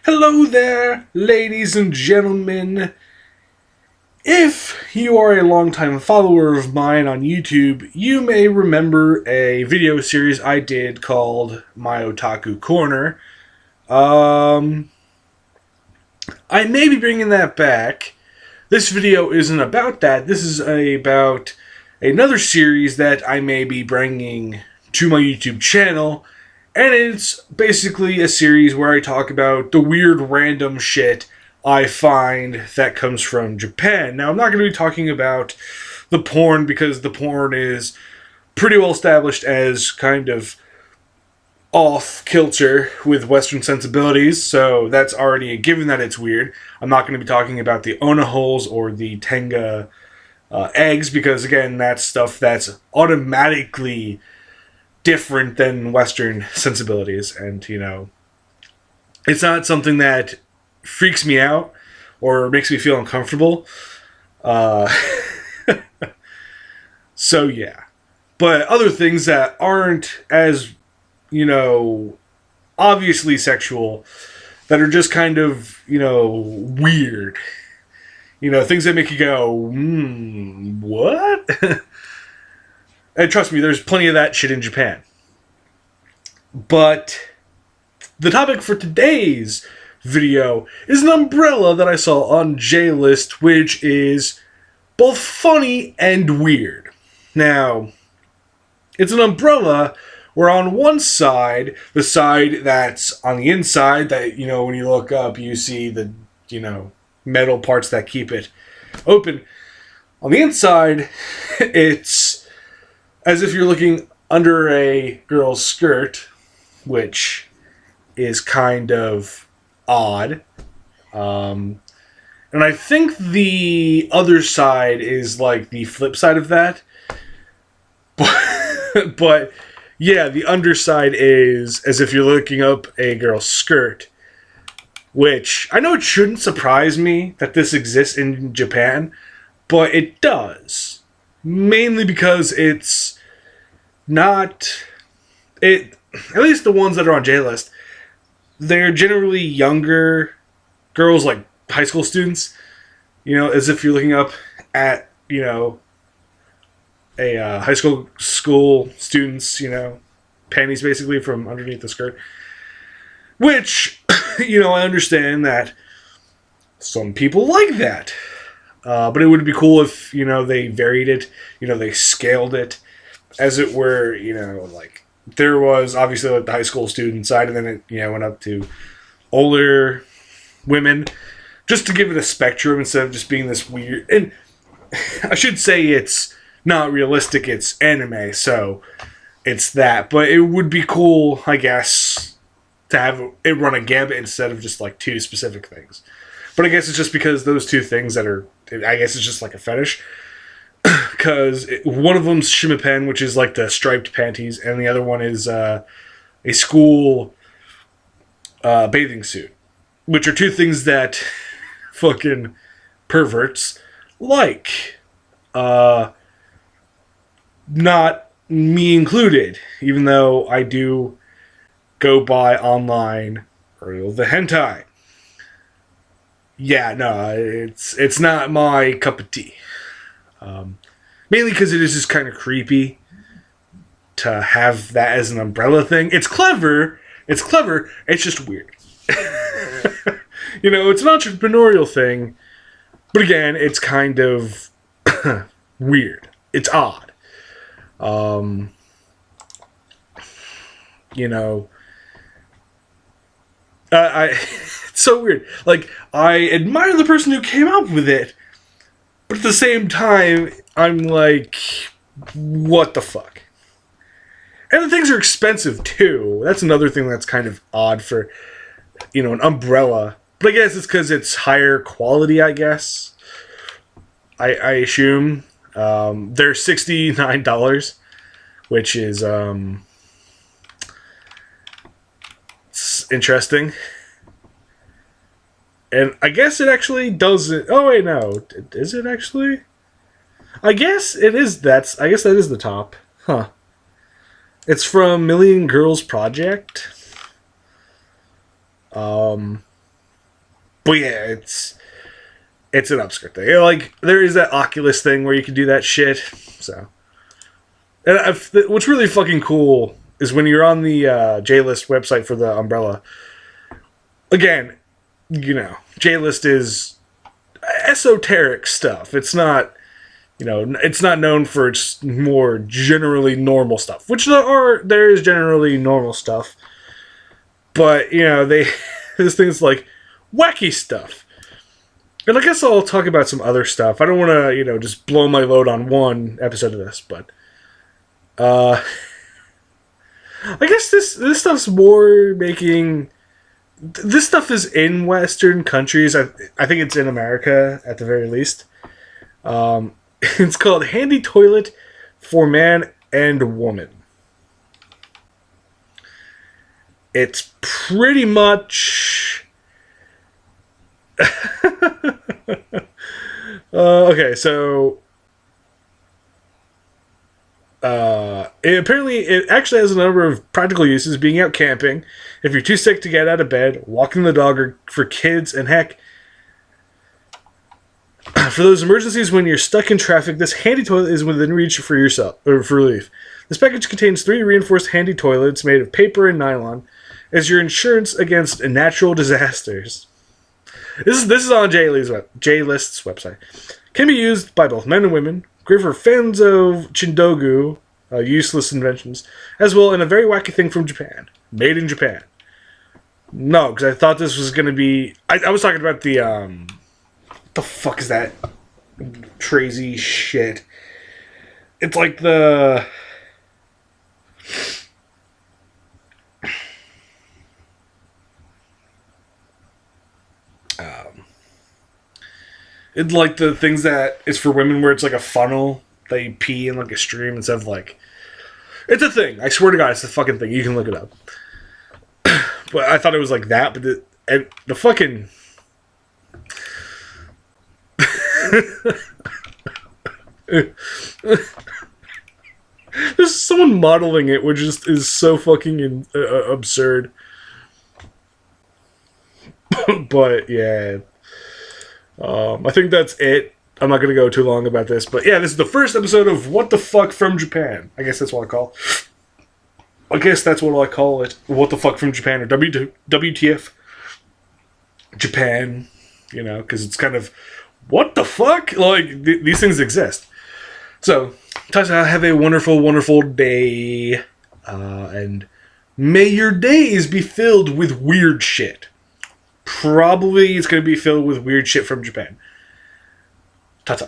Hello there, ladies and gentlemen. If you are a longtime follower of mine on YouTube, you may remember a video series I did called My Otaku Corner. I may be bringing that back. This video isn't about that. This is about another series that I may be bringing to my YouTube channel. And it's basically a series where I talk about the weird random shit I find that comes from Japan. Now, I'm not going to be talking about the porn because the porn is pretty well established as kind of off kilter with Western sensibilities, so that's already a given that it's weird. I'm not going to be talking about the Ona holes or the Tenga eggs because, again, that's stuff that's automatically different than Western sensibilities, and it's not something that freaks me out or makes me feel uncomfortable. So yeah, but other things that aren't as obviously sexual, that are just kind of weird, things that make you go, what? And trust me, there's plenty of that shit in Japan. But the topic for today's video is an umbrella that I saw on jlist, which is both funny and weird. Now, it's an umbrella where on one side, the side that's on the inside, that, when you look up, you see the, metal parts that keep it open. On the inside, it's as if you're looking under a girl's skirt, which is kind of odd. And I think the other side is like the flip side of that. But yeah, the underside is as if you're looking up a girl's skirt, which I know it shouldn't surprise me that this exists in Japan, but it does. Mainly because it's not... at least the ones that are on jlist, they're generally younger girls, like high school students. As if you're looking up at, a high school students, panties basically from underneath the skirt. Which, I understand that some people like that. But it would be cool if, they varied it, they scaled it, as it were, like, there was obviously like the high school student side, and then it, went up to older women, just to give it a spectrum instead of just being this weird. And I should say it's not realistic, it's anime, so it's that. But it would be cool, I guess, to have it run a gambit instead of just like two specific things. But I guess it's just because those two things that are, I guess it's just like a fetish. Because one of them's shimipen, which is like the striped panties, and the other one is a school bathing suit. Which are two things that fucking perverts like. Not me included, even though I do go by online or the hentai. Yeah, no, it's not my cup of tea. Mainly because it is just kind of creepy to have that as an umbrella thing. It's clever. It's just weird. It's an entrepreneurial thing. But again, it's kind of weird. It's odd. It's so weird. Like, I admire the person who came up with it, but at the same time, I'm like, what the fuck? And the things are expensive, too. That's another thing that's kind of odd for, an umbrella. But I guess it's because it's higher quality, I guess. I assume. They're $69, which is, it's interesting. And I guess it actually doesn't... Oh, wait, no. Is it actually? I guess it is. I guess that is the top. Huh. It's from Million Girls Project. But yeah, it's an upskirt thing. Like, there is that Oculus thing where you can do that shit. So, and what's really fucking cool is when you're on the jlist website for the umbrella. Again, you know, jlist is esoteric stuff. It's not, you know, it's not known for its more generally normal stuff, which there is generally normal stuff. But, you know, there's things like wacky stuff. And I guess I'll talk about some other stuff. I don't want to, you know, just blow my load on one episode of this, but I guess this stuff's more making. This stuff is in Western countries. I think it's in America at the very least. It's called Handy Toilet for Man and Woman. It's pretty much. Okay, so it actually has a number of practical uses, being out camping, if you're too sick to get out of bed, walking the dog, or for kids, and heck, for those emergencies when you're stuck in traffic, this handy toilet is within reach for yourself, or for relief. This package contains 3 reinforced handy toilets made of paper and nylon as your insurance against natural disasters. This is on jlist's website. Can be used by both men and women. Great for fans of Chindogu, useless inventions, as well, and a very wacky thing from Japan. Made in Japan. No, because I thought this was going to be. I was talking about the. What the fuck is that? Crazy shit. It's like the. It's like the things that is for women where it's like a funnel. They pee in like a stream instead of like. It's a thing. I swear to God, it's a fucking thing. You can look it up. But I thought it was like that. But the fucking. There's someone modeling it, which is so fucking absurd. But yeah. I think that's it. I'm not going to go too long about this. But yeah, this is the first episode of What the Fuck from Japan. I guess that's what I call it. What the Fuck from Japan, or WTF Japan. You know, because it's kind of, what the fuck? Like, these things exist. So, Tata, have a wonderful, wonderful day. And may your days be filled with weird shit. Probably it's going to be filled with weird shit from Japan. Ta-ta.